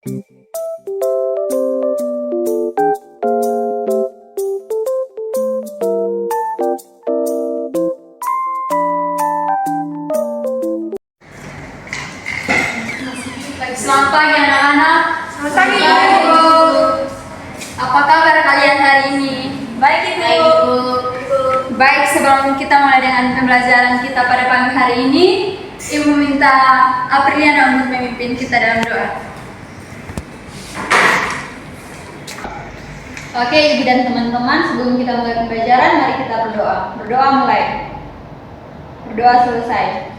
Selamat pagi anak-anak. Selamat pagi, Ibu. Apa kabar kalian hari ini? Baik, Ibu. Baik, sebelum kita mulai dengan pembelajaran kita pada pagi hari ini, Ibu minta Apriliana untuk memimpin kita dalam doa. Oke, Ibu dan teman-teman, sebelum kita mulai pembelajaran, mari kita berdoa. Berdoa mulai. Berdoa selesai.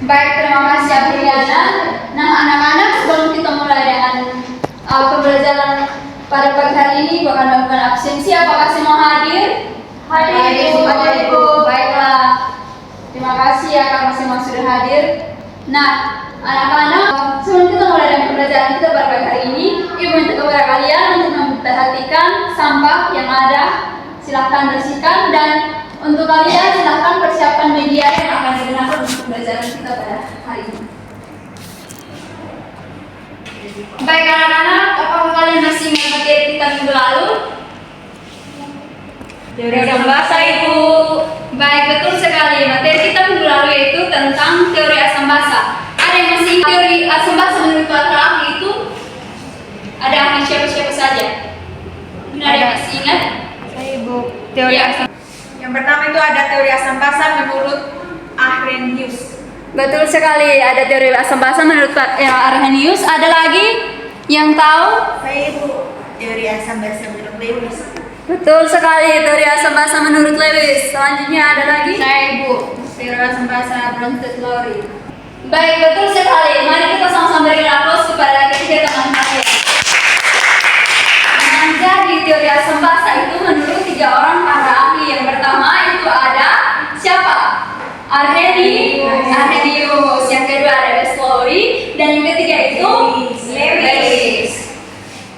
Baik, terima kasih Apriliana. Nah, anak-anak, sebelum kita mulai dengan pembelajaran pada pagi hari ini, Ibu akan melakukan absensi. Apakah semua hadir? Hadir, Ibu. Hadir, Ibu. Baiklah. Terima kasih ya karena semua sudah hadir. Nah, anak-anak, sebelum kita mulai dengan pembelajaran kita pada pagi hari ini, Ibu minta kepada kalian untuk memperhatikan sampah yang ada. Silahkan bersihkan, dan untuk kalian silahkan persiapkan media yang akan digunakan untuk pembelajaran kita pada hari ini. Baik anak-anak, apakah kalian masih ingat materi kita minggu lalu? Teori asam basa, Ibu. Baik, betul sekali. Materi kita minggu lalu yaitu tentang teori asam basa. Ada yang masih ingat teori asam basa menurut para ahli itu? Ada ahli siapa-siapa saja? Mungkin ada yang masih ingat? Saya, Ibu. Teori Ya. asam. Yang pertama itu ada teori asam basa menurut Arrhenius. Betul sekali, ada teori asam basa menurut Arrhenius. Ada lagi yang tahu? Saya, Ibu. Teori asam basa menurut Lewis. Betul sekali, teori asam basa menurut Lewis. Selanjutnya ada lagi? Saya, Ibu. Teori asam basa Bronsted-Lowry. Baik, betul sekali. Mari kita sama-sama berikan aplaus kepada ketiga teman saya. Nah, jadi teori asam basa itu menurut tiga orang para ahli. Yang pertama itu ada siapa? Arrhenius. Yang kedua ada Bronsted-Lowry, dan yang ketiga itu Lewis.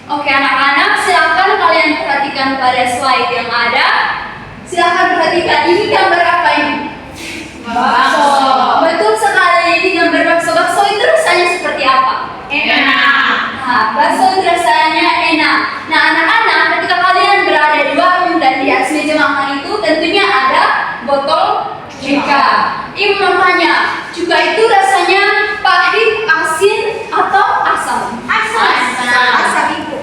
Oke anak-anak, silakan kalian perhatikan pada slide yang ada. Silakan perhatikan, ini gambar apa ini? Bakso. Betul sekali, ini gambar bakso. Bakso itu rasanya seperti apa? Enak. Nah, bakso itu rasanya enak. Nah anak-anak, ketika kalian berada di warung dan di atas meja makan itu tentunya ada botol cuka. Ibu mau tanya, cuka itu rasanya pahit, asin, atau asam? Asam, Ibu.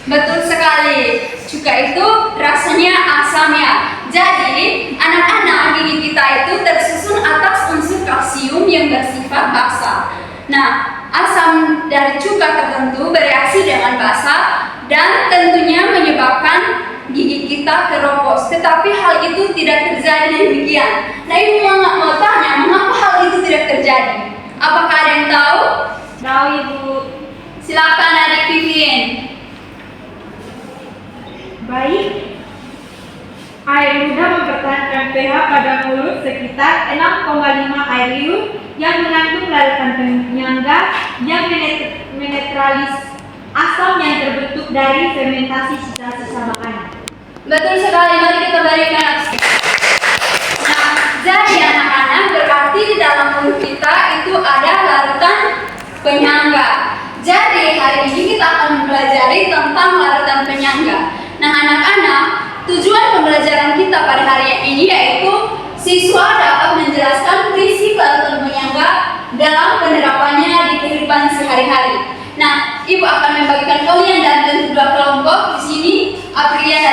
Betul sekali, cuka itu rasanya asam ya. Jadi, anak-anak gigi kita itu tersusun atas unsur kalsium yang bersifat basa. Nah, asam dari cuka tertentu bereaksi dengan basa dan tentunya menyebabkan gigi kita keropos. Tetapi hal itu tidak terjadi demikian. Nah, Ibu mau tanya, mengapa hal itu tidak terjadi? Apakah ada yang tahu? Tahu, Ibu. Silakan adik Vivien. Baik, air mudah mempertahankan pH pada mulut sekitar 6,5 air liur yang mengandung larutan penyangga yang menetralis asam yang terbentuk dari fermentasi sisa-sisa makanan. Betul sekali, mari kita berikan. Nah, jadi anak-anak berarti di dalam mulut kita itu ada larutan penyangga. Jadi hari ini kita akan mempelajari tentang larutan penyangga. Nah anak-anak, tujuan pembelajaran kita pada hari ini yaitu siswa dapat menjelaskan prinsip larutan penyangga dalam penerapannya di kehidupan sehari-hari. Nah, Ibu akan membagikan kalian dalam dua kelompok. Di sini Apriliana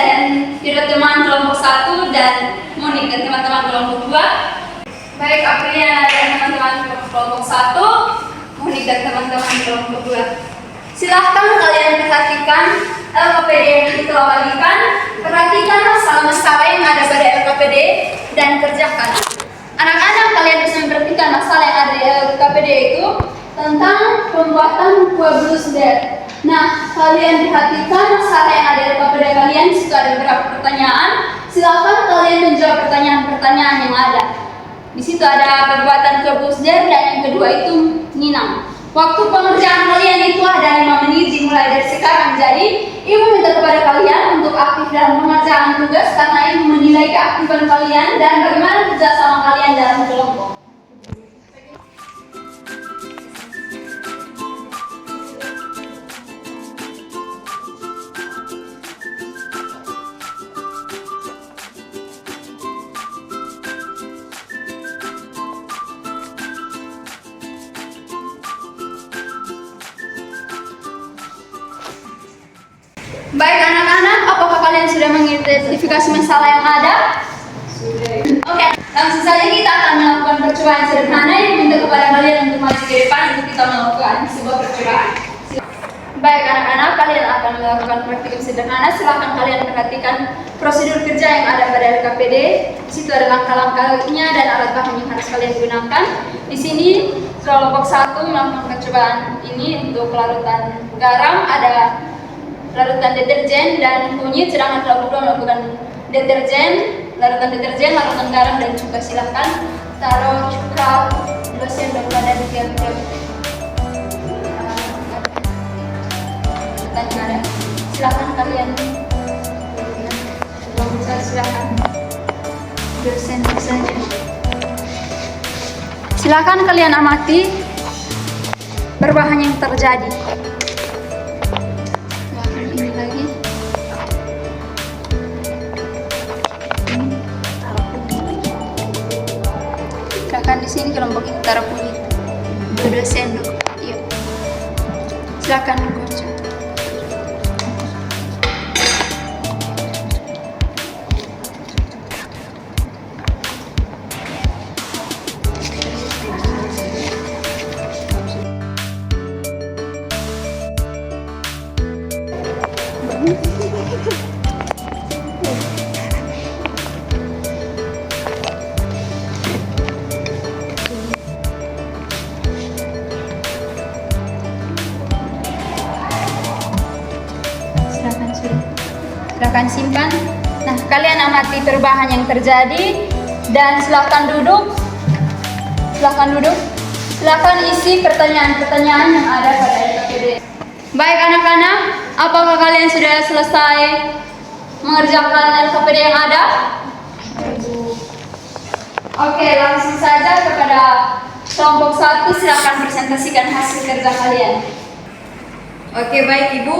dan teman kelompok 1 dan Monik dan teman-teman kelompok 2. Baik, Apriliana dan teman-teman kelompok 1, Monik dan teman-teman kelompok 2. Silahkan kalian perhatikan LKPD yang kita bagikan. Perhatikan masalah-masalah yang ada pada LKPD dan kerjakan. Anak-anak, kalian bisa memperhatikan masalah yang ada di LKPD itu tentang pembuatan kue bluesberry. Nah, kalian perhatikan masalah yang ada di LKPD kalian. Jika ada beberapa pertanyaan, silahkan kalian menjawab pertanyaan-pertanyaan yang ada. Di situ ada pembuatan kue bluesberry dan yang kedua itu nginang. Waktu pengerjaan kalian itu ada 5 menit dimulai dari sekarang. Jadi, Ibu minta kepada kalian untuk aktif dalam pengerjaan tugas karena Ibu menilai keaktifan kalian dan bagaimana kerjasama kalian dalam kelompok. Baik anak-anak, apakah kalian sudah mengidentifikasi masalah yang ada? Oke, langsung saja kita akan melakukan percobaan sederhana yang minta kepada kalian untuk maju ke depan untuk kita melakukan sebuah percobaan. Baik anak-anak, kalian akan melakukan praktikum sederhana. Silakan kalian perhatikan prosedur kerja yang ada pada LKPD. Di situ ada langkah-langkahnya dan alat bahan yang harus kalian gunakan. Di sini kelompok 1 melakukan percobaan ini untuk larutan garam, ada larutan deterjen dan kunyit, sedangkan kelompok 2 melakukan larutan deterjen, larutan garam dan cuka. Silakan taruh cuka 2 sendok pada di tiap-tiap yang ada. Silakan kalian silakan dosen saja. Silakan kalian amati perubahan yang terjadi. Ini lagi. Silakan di sini kelompok ini taruh kunyit 2 sendok. Iya. Silakan coach. Silakan simpan. Nah, kalian amati perubahan yang terjadi dan silakan duduk. Silakan isi pertanyaan-pertanyaan yang ada pada LKPD. Baik anak-anak, apakah kalian sudah selesai mengerjakan LKPD yang ada? Oke, langsung saja kepada kelompok 1, silakan presentasikan hasil kerja kalian. Oke, baik Ibu.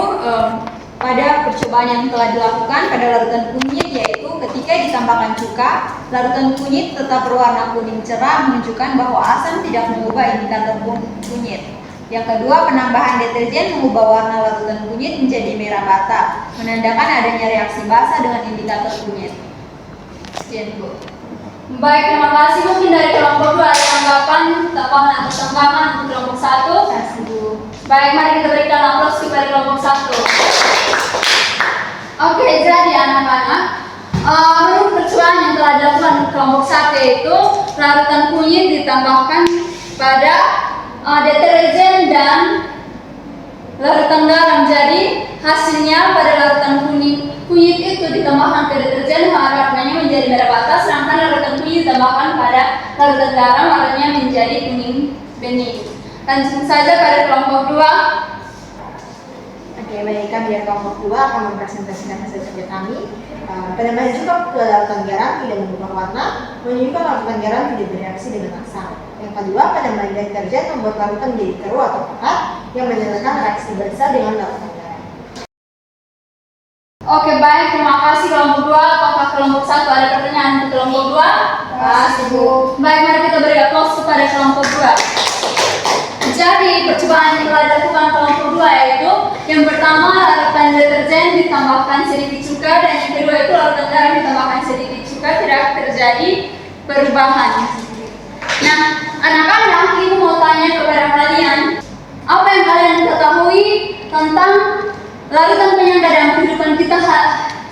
Pada percobaan yang telah dilakukan pada larutan kunyit, yaitu ketika ditambahkan cuka, larutan kunyit tetap berwarna kuning cerah, menunjukkan bahwa asam tidak mengubah indikator kunyit. Yang kedua, penambahan deterjen mengubah warna larutan kunyit menjadi merah bata, menandakan adanya reaksi basa dengan indikator kunyit. Sekian Bu. Baik, terima kasih. Mungkin dari kelompok 2 ada tanggapan, tambahan atau tanggapan untuk kelompok 1. Baik, mari kita berikan aplaus kepada kelompok 1. Oke, jadi anak-anak, menurut percobaan yang telah dilakukan kelompok 1 itu larutan kunyit ditambahkan pada deterjen dan larutan garam. Jadi hasilnya pada larutan kunyit itu ditambahkan ke deterjen warnanya menjadi merah bata, sedangkan larutan kunyit ditambahkan pada larutan garam warnanya menjadi kuning bening. Langsung saja pada kelompok 2. Oke, baik, kami dari kelompok 2 akan mempresentasikan hasil kerja kami. Penambahan cuka ke larutan garam tidak mengubah warna, menunjukkan larutan garam tidak bereaksi dengan asam. Yang kedua, penambahan deterjen membuat larutan menjadi keruh atau pekat, yang menyebabkan reaksi basa dengan larutan garam. Oke, baik, terima kasih kelompok 2. Apakah kelompok 1 ada pertanyaan untuk kelompok 2? Kasih Bu. Baik, mari kita beri aplaus kepada kelompok 2. Jadi percobaan yang telah dilakukan kelompok 2 yaitu yang pertama larutan deterjen ditambahkan sedikit cuka dan yang kedua itu larutan garam ditambahkan sedikit cuka, tidak terjadi perubahan. Nah, anak-anak, Ibu mau tanya kepada kalian, apa yang kalian ketahui tentang larutan penyangga dalam kehidupan kita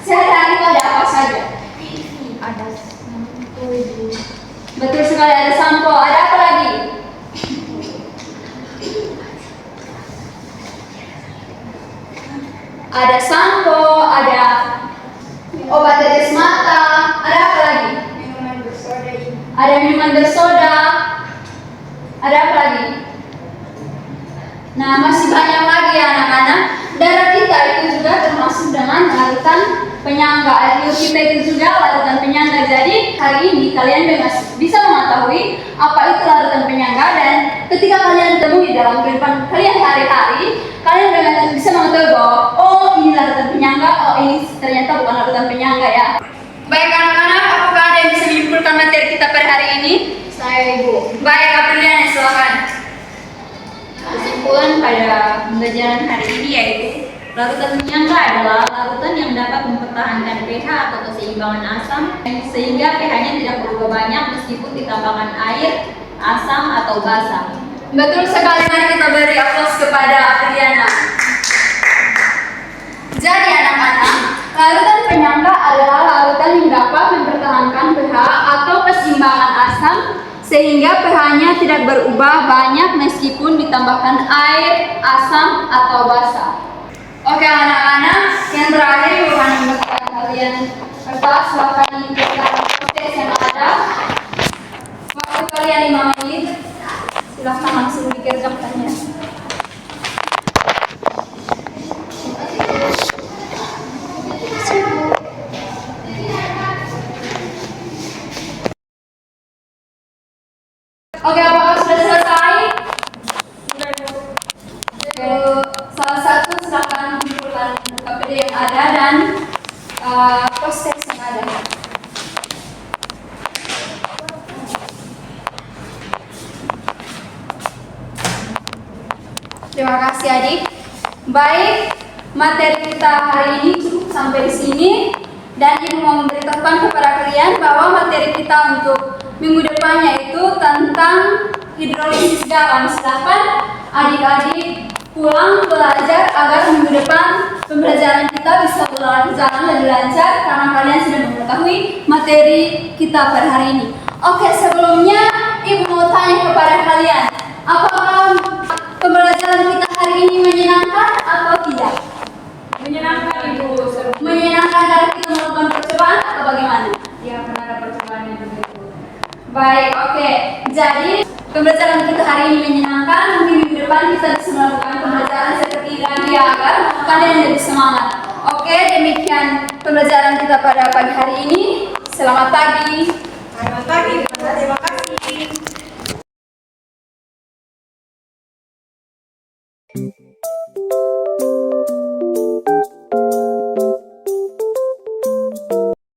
sehari-hari itu ada apa saja? Ada sampo. Betul sekali, ada sampo. Ada apa lagi? Ada sampo, ada obat tetes mata, ada apa lagi? Ada minuman bersoda, ada apa lagi? Nah, masih banyak lagi ya anak-anak. Darah kita itu juga termasuk dengan larutan penyangga. Air liur kita itu juga larutan penyangga. Jadi hari ini kalian bisa mengetahui apa itu larutan penyangga, dan ketika kalian temui dalam kehidupan kalian hari-hari, kalian bisa mengetahui bahwa oh ini larutan penyangga, oh ini ternyata bukan larutan penyangga ya. Baik anak-anak, apakah ada yang bisa menyimpulkan materi kita pada hari ini? Saya Ibu. Baik, Apriliana, silakan. Kesimpulan pada pembelajaran hari ini yaitu Larutan penyangga adalah larutan yang dapat mempertahankan pH atau keseimbangan asam sehingga pH-nya tidak berubah banyak meskipun ditambahkan air, asam atau basa. Betul sekali, mari kita beri aplaus kepada Apriliana. Jadi anak-anak, larutan penyangga adalah larutan yang dapat mempertahankan pH atau keseimbangan asam sehingga pH-nya tidak berubah banyak meskipun ditambahkan air, asam atau basa. Oke anak-anak, yang terakhir bukan untuk kalian kertas, silahkan diinputkan proses yang ada. Waktu kalian 5 menit, silahkan langsung dikerjakannya. Oke, apakah sudah selesai? Salah satu silahkan kumpulkan KPD yang ada dan proses yang ada. Terima kasih adik. Baik, materi kita hari ini cukup sampai di sini dan ibu mau memberitahukan kepada kalian bahwa materi kita untuk minggu depannya itu tentang hidrolisis garam. Silahkan adik-adik pulang belajar agar minggu depan pembelajaran kita bisa berjalan lebih lancar karena kalian sudah mengetahui materi kita pada hari ini. Oke, sebelumnya ibu mau tanya kepada kalian, apakah pembelajaran kita hari ini menyenangkan atau tidak? Menyenangkan Ibu. Menyenangkan karena kita melakukan percobaan atau bagaimana? Ya, karena ada percobaannya juga Ibu. Baik, oke. Jadi pembelajaran kita hari ini menyenangkan. Mungkin minggu depan kita bisa melakukan pembelajaran seperti tadi agar kalian lebih semangat. Oke, demikian pembelajaran kita pada pagi hari ini. Selamat pagi. Selamat pagi, terima kasih.